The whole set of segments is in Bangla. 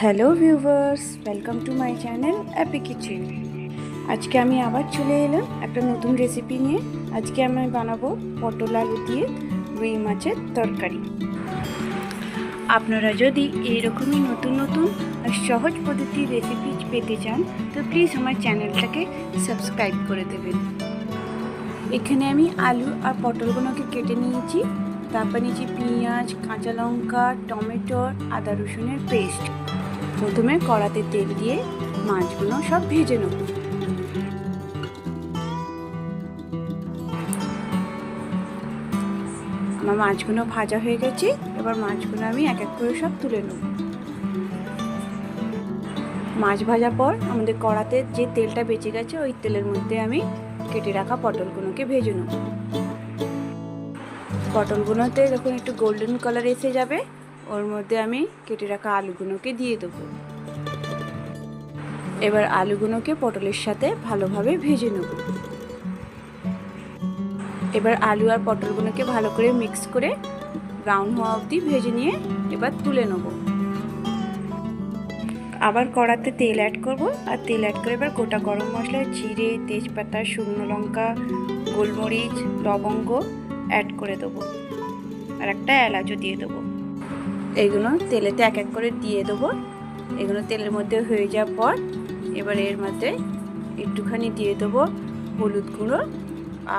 Hello viewers, welcome to my channel Appy kitchen. আজকে আমি আবার চলে এলাম একটা নতুন রেসিপি নিয়ে। আজকে আমি বানাবো পটল আলু দিয়ে রুই মাছের তরকারি। আপনারা যদি এইরকমই নতুন নতুন আর সহজ পদ্ধতির রেসিপি পেতে চান তো প্লিজ আমার চ্যানেলটাকে সাবস্ক্রাইব করে দেবেন। এখানে আমি আলু আর পটলগুলোকে কেটে নিয়েছি। তারপর নিয়েছি পেঁয়াজ, কাঁচা লঙ্কা, টমেটো, আদা রসুনের পেস্ট। প্রথমে কড়াতে তেল দিয়ে মাছগুলো সব ভেজে নেব। আমার মাছগুলো ভাজা হয়ে গেছে। এবার মাছগুলো আমি এক এক করে সব তুলে নেব। মাছ ভাজার পর আমাদের কড়াতে যে তেলটা বেঁচে গেছে ওই তেলের মধ্যে আমি কেটে রাখা পটলগুলোকে ভেজে নেব। পটলগুলোতে যখন একটু গোল্ডেন কালার এসে যাবে ওর মধ্যে আমি কেটে রাখা আলুগুলোকে দিয়ে দেবো। এবার আলুগুলোকে পটলের সাথে ভালোভাবে ভেজে নেব। এবার আলু আর পটলগুলোকে ভালো করে মিক্স করে ব্রাউন হওয়া অবধি ভেজে নিয়ে এবার তুলে নেব। আবার কড়াতে তেল অ্যাড করব আর তেল অ্যাড করে এবার গোটা গরম মশলা, জিরে, তেজপাতা, শুকনো লঙ্কা, গোলমরিচ, লবঙ্গ অ্যাড করে দেবো আর একটা এলাচও দিয়ে দেবো। এইগুলো তেলেতে এক এক করে দিয়ে দেবো। এগুলো তেলের মধ্যে হয়ে যাওয়ার পর এবার এর মধ্যে একটুখানি দিয়ে দেবো হলুদ গুঁড়ো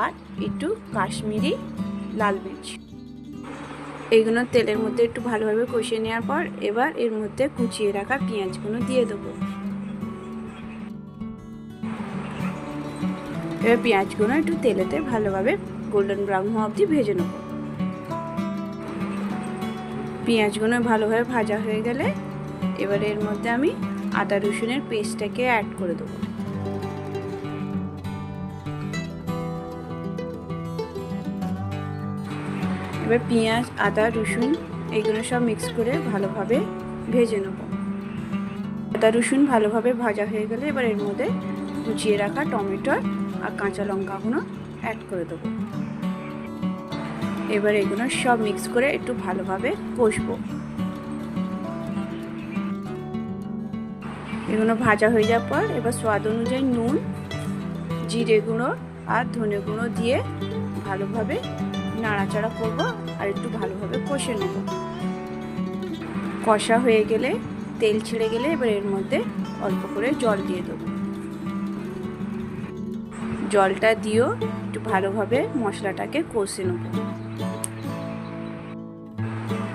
আর একটু কাশ্মীরি লাল মির্চ। এইগুলো তেলের মধ্যে একটু ভালোভাবে কষিয়ে নেওয়ার পর এবার এর মধ্যে কুচিয়ে রাখা পেঁয়াজগুলো দিয়ে দেবো। এবার পেঁয়াজগুলো একটু তেলেতে ভালোভাবে গোল্ডেন ব্রাউন হওয়া অবধি ভেজে নেব। পেঁয়াজগুলো ভালোভাবে ভাজা হয়ে গেলে এবার এর মধ্যে আমি আদা রসুনের পেস্টটাকে অ্যাড করে দেবো। এবার পেঁয়াজ, আদা, রসুন এইগুলো সব মিক্স করে ভালোভাবে ভেজে নেব। আদা রসুন ভালোভাবে ভাজা হয়ে গেলে এবার এর মধ্যে কুচিয়ে রাখা টমেটো আর কাঁচা লঙ্কাগুলো অ্যাড করে দেবো। এবার এগুলো সব মিক্স করে একটু ভালোভাবে কষবো। এগুলো ভাজা হয়ে যাওয়ার পর এবার স্বাদ অনুযায়ী নুন, জিরে গুঁড়ো আর ধনে গুঁড়ো দিয়ে ভালোভাবে নাড়াচাড়া করব আর একটু ভালোভাবে কষে নেব। কষা হয়ে গেলে তেল ছেড়ে গেলে এবার এর মধ্যে অল্প করে জল দিয়ে দেবো। জলটা দিয়েও একটু ভালোভাবে মশলাটাকে কষে নেব।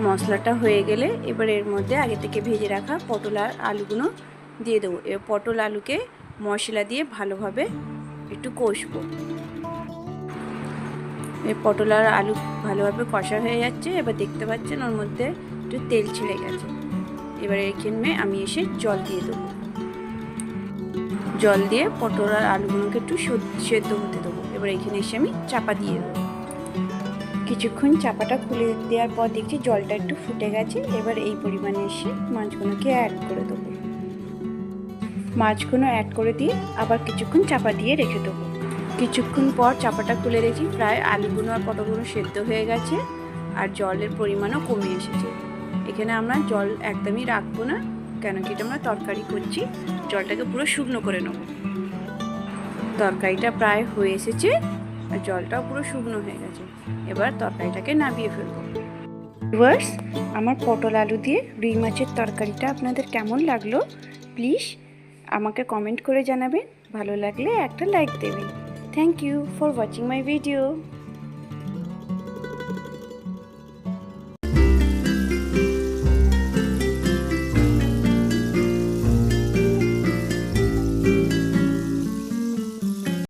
মশলাটা হয়ে গেলে এবার এর মধ্যে আগে থেকে ভেজে রাখা পটল আর আলুগুলো দিয়ে দেবো। এবার পটল আলুকে মশলা দিয়ে ভালোভাবে একটু কষবো। এই পটল আর আলু ভালোভাবে কষা হয়ে যাচ্ছে। এবার দেখতে পাচ্ছেন ওর মধ্যে একটু তেল ছেড়ে গেছে। এবার এখানে আমি এসে জল দিয়ে দেবো। জল দিয়ে পটল আর আলুগুলোকে একটু সেদ্ধ হতে দেবো। এবার এখানে এসে আমি চাপা দিয়ে দেবো। কিছুক্ষণ চাপাটা খুলে দেওয়ার পর দেখছি জলটা একটু ফুটে গেছে। এবার এই পরিমাণে এসে মাছগুলোকে অ্যাড করে দেবো। মাছগুলো অ্যাড করে দিয়ে আবার কিছুক্ষণ চাপা দিয়ে রেখে দেবো। কিছুক্ষণ পর চাপাটা খুলে দেখি প্রায় আলুগুলো আর পটলগুলো সেদ্ধ হয়ে গেছে আর জলের পরিমাণও কমে এসেছে। এখানে আমরা জল একদমই রাখবো না, কেন কি এটা আমরা তরকারি করছি। জলটাকে পুরো শুকনো করে নেব। তরকারিটা প্রায় হয়ে এসেছে আর জলটাও পুরো শুকনো হয়ে গেছে। এবার তরকারিটাকে নামিয়ে ফেলবো। ভিউয়ার্স, আমার পটল আলু দিয়ে রুই মাছের তরকারিটা আপনাদের কেমন লাগলো প্লিজ আমাকে কমেন্ট করে জানাবেন। ভালো লাগলে একটা লাইক দেবেন। Thank you for watching my video.